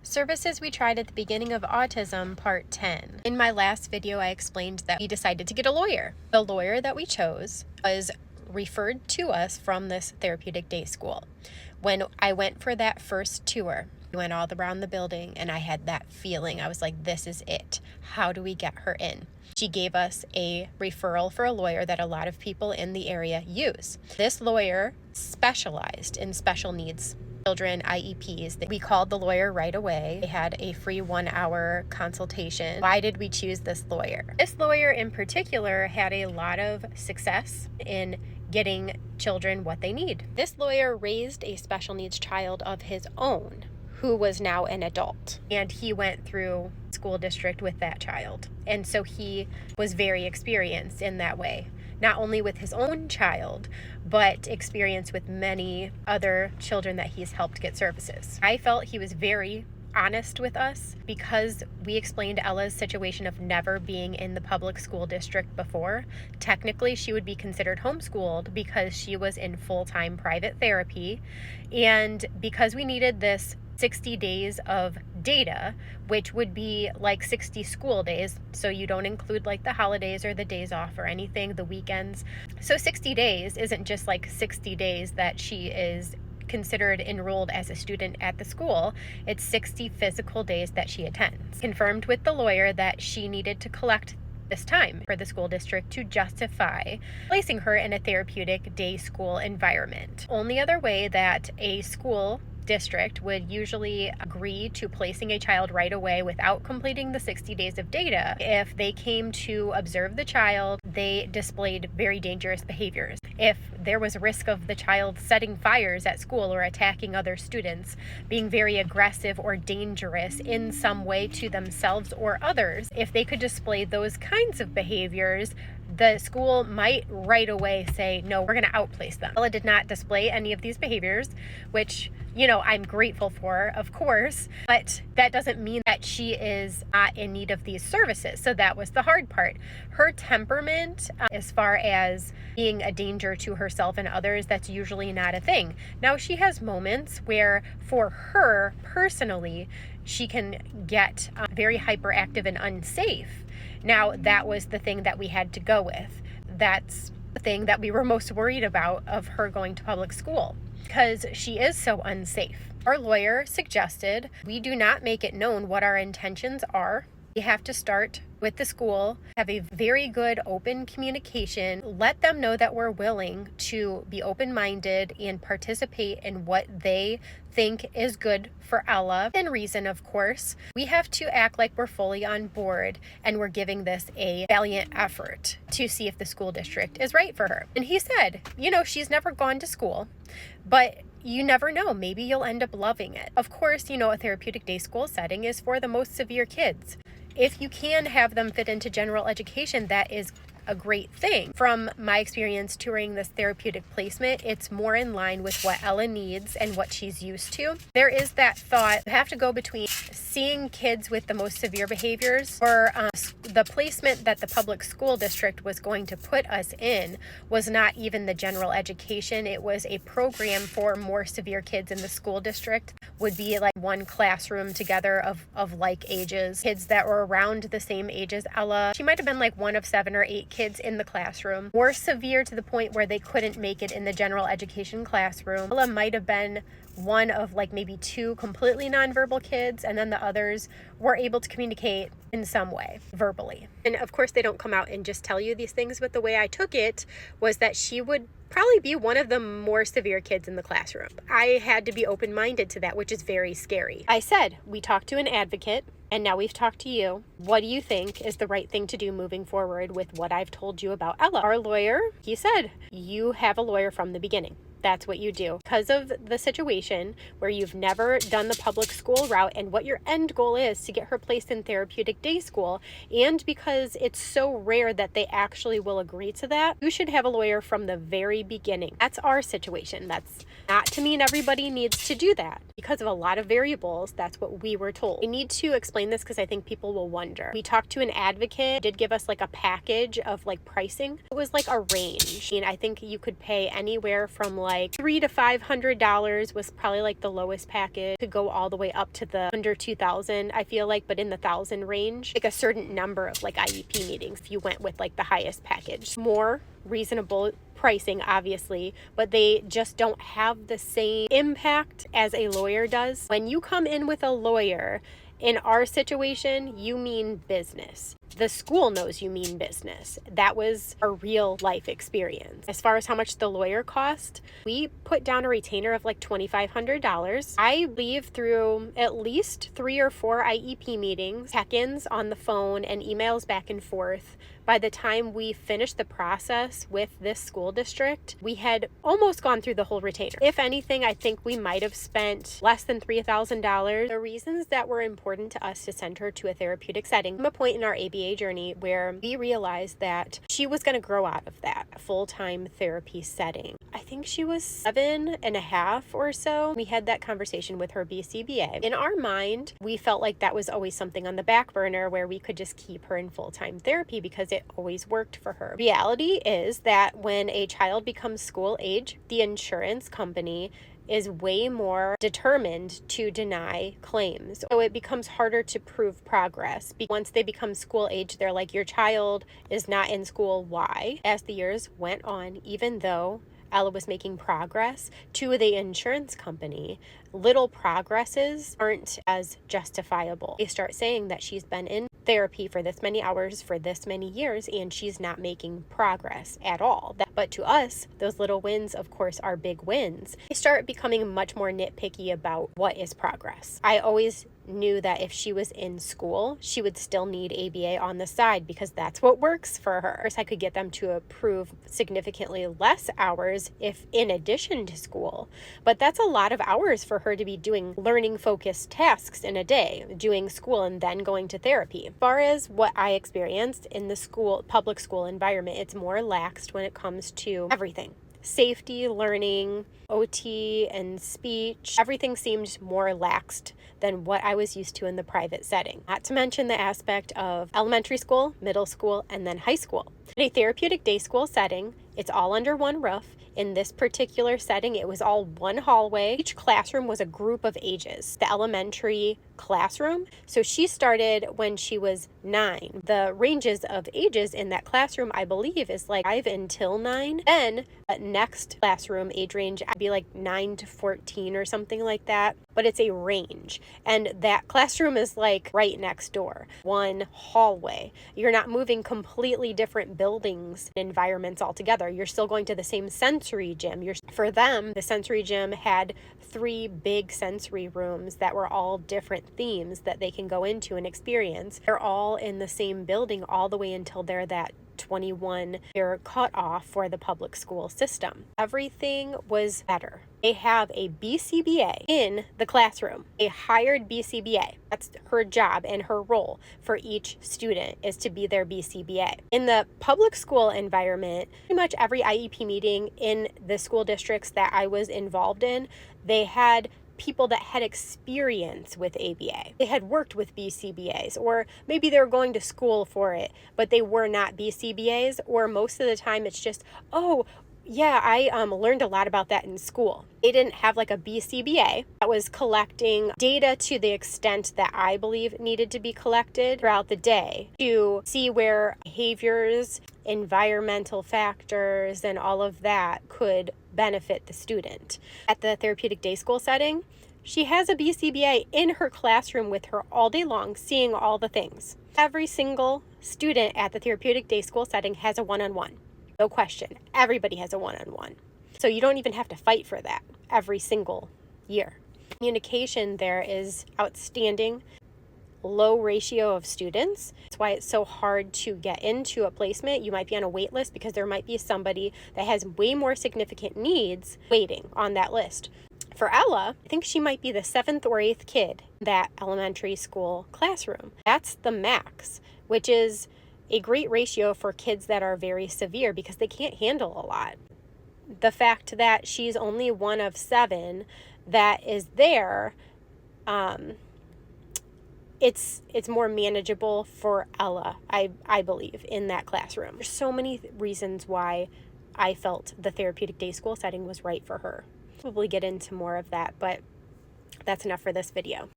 Services we tried at the beginning of Autism, Part 10. In my last video, I explained that we decided to get a lawyer. The lawyer that we chose was referred to us from this therapeutic day school. When I went for that first tour, we went all around the building and I had that feeling. I was like, this is it. How do we get her in? She gave us a referral for a lawyer that a lot of people in the area use. This lawyer specialized in special needs children, IEPs. We called the lawyer right away. They had a free 1-hour consultation. Why did we choose this lawyer? This lawyer in particular had a lot of success in getting children what they need. This lawyer raised a special needs child of his own who was now an adult, and he went through school district with that child. And so he was very experienced in that way, not only with his own child, but experience with many other children that he's helped get services. I felt he was very honest with us because we explained Ella's situation of never being in the public school district before. Technically, she would be considered homeschooled because she was in full-time private therapy, and because we needed this 60 days of data, which would be like 60 school days. So you don't include like the holidays or the days off or anything, the weekends. So 60 days isn't just like 60 days that she is considered enrolled as a student at the school. It's 60 physical days that she attends. Confirmed with the lawyer that she needed to collect this time for the school district to justify placing her in a therapeutic day school environment. Only other way that a school district would usually agree to placing a child right away without completing the 60 days of data if they came to observe the child, they displayed very dangerous behaviors. If there was a risk of the child setting fires at school or attacking other students, being very aggressive or dangerous in some way to themselves or others, if they could display those kinds of behaviors, the school might right away say, no, we're going to outplace them. Ella did not display any of these behaviors, which, I'm grateful for, of course, but that doesn't mean that she is not in need of these services. So that was the hard part. Her temperament, as far as being a danger to herself and others, that's usually not a thing. Now, she has moments where, for her personally, she can get very hyperactive and unsafe. Now, that was the thing that we had to go with. That's the thing that we were most worried about of her going to public school, because she is so unsafe. Our lawyer suggested we do not make it known what our intentions are. We have to start with the school, have a very good open communication, let them know that we're willing to be open-minded and participate in what they think is good for Ella. Within reason, of course. We have to act like we're fully on board and we're giving this a valiant effort to see if the school district is right for her. And he said, she's never gone to school, but you never know. Maybe you'll end up loving it. Of course, a therapeutic day school setting is for the most severe kids. If you can have them fit into general education, that is a great thing. From my experience touring this therapeutic placement, it's more in line with what Ella needs and what she's used to. There is that thought, you have to go between seeing kids with the most severe behaviors, or the placement that the public school district was going to put us in was not even the general education. It was a program for more severe kids in the school district. Would be like one classroom together of like ages, kids that were around the same age as Ella. She might have been like one of 7 or 8 kids in the classroom, more severe to the point where they couldn't make it in the general education classroom. Ella might have been one of like maybe 2 completely nonverbal kids, and then the others were able to communicate in some way verbally. And of course, they don't come out and just tell you these things, but the way I took it was that she would probably be one of the more severe kids in the classroom. I had to be open-minded to that, which is very scary. I said, we talked to an advocate, and now we've talked to you. What do you think is the right thing to do moving forward with what I've told you about Ella? Our lawyer, he said, you have a lawyer from the beginning. That's what you do. Because of the situation where you've never done the public school route and what your end goal is to get her placed in therapeutic day school, and because it's so rare that they actually will agree to that, you should have a lawyer from the very beginning. That's our situation. That's not to mean everybody needs to do that. Because of a lot of variables, that's what we were told. I need to explain this because I think people will wonder. We talked to an advocate, did give us like a package of like pricing. It was like a range. I think you could pay anywhere from like $300 to $500 was probably like the lowest package. Could go all the way up to the under 2,000, I feel like, but in the 1,000 range. Like a certain number of like IEP meetings if you went with like the highest package. More reasonable pricing, obviously, but they just don't have the same impact as a lawyer does. When you come in with a lawyer, in our situation, you mean business. The school knows you mean business. That was a real life experience. As far as how much the lawyer cost, we put down a retainer of like $2,500. I leave through at least 3 or 4 IEP meetings, check-ins on the phone, and emails back and forth. By the time we finished the process with this school district, we had almost gone through the whole retainer. If anything, I think we might have spent less than $3,000. The reasons that were important to us to send her to a therapeutic setting, from a point in our ABA journey where we realized that she was going to grow out of that full-time therapy setting. I think she was 7.5 or so. We had that conversation with her BCBA. In our mind, we felt like that was always something on the back burner where we could just keep her in full-time therapy because it always worked for her. Reality is that when a child becomes school age, the insurance company is way more determined to deny claims. So it becomes harder to prove progress. Once they become school age, they're like, your child is not in school. Why? As the years went on, even though Ella was making progress to the insurance company, little progresses aren't as justifiable. They start saying that she's been in therapy for this many hours for this many years and she's not making progress at all. But to us, those little wins, of course, are big wins. They start becoming much more nitpicky about what is progress. I always knew that if she was in school, she would still need ABA on the side because that's what works for her. Of course, I could get them to approve significantly less hours if in addition to school, but that's a lot of hours for her to be doing learning focused tasks in a day, doing school and then going to therapy. As far as what I experienced in the public school environment, it's more laxed when it comes to everything. Safety, learning, OT, and speech. Everything seemed more laxed than what I was used to in the private setting. Not to mention the aspect of elementary school, middle school, and then high school. In a therapeutic day school setting, it's all under one roof. In this particular setting, it was all one hallway. Each classroom was a group of ages. The elementary classroom, so she started when she was 9. The ranges of ages in that classroom, I believe, is like 5 until 9. Then next classroom age range, I'd be like 9 to 14 or something like that. But it's a range. And that classroom is like right next door. One hallway. You're not moving completely different buildings and environments altogether. You're still going to the same sensory gym. For them, the sensory gym had 3 big sensory rooms that were all different themes that they can go into and experience. They're all in the same building all the way until they're that 21-year cutoff for the public school system. Everything was better. They have a BCBA in the classroom, a hired BCBA. That's her job and her role for each student is to be their BCBA. In the public school environment, pretty much every IEP meeting in the school districts that I was involved in, they had people that had experience with ABA. They had worked with BCBAs, or maybe they were going to school for it, but they were not BCBAs, or most of the time it's just, oh, yeah, I learned a lot about that in school. They didn't have like a BCBA that was collecting data to the extent that I believe needed to be collected throughout the day to see where behaviors, environmental factors, and all of that could benefit the student. At the therapeutic day school setting, she has a BCBA in her classroom with her all day long, seeing all the things. Every single student at the therapeutic day school setting has a one-on-one. No question. Everybody has a one-on-one. So you don't even have to fight for that every single year. Communication there is outstanding. Low ratio of students. That's why it's so hard to get into a placement. You might be on a wait list because there might be somebody that has way more significant needs waiting on that list. For Ella, I think she might be the 7th or 8th kid in that elementary school classroom. That's the max, which is a great ratio for kids that are very severe because they can't handle a lot. The fact that she's only one of 7 that is there, it's more manageable for Ella, I believe, in that classroom. There's so many reasons why I felt the therapeutic day school setting was right for her. Probably get into more of that, but that's enough for this video.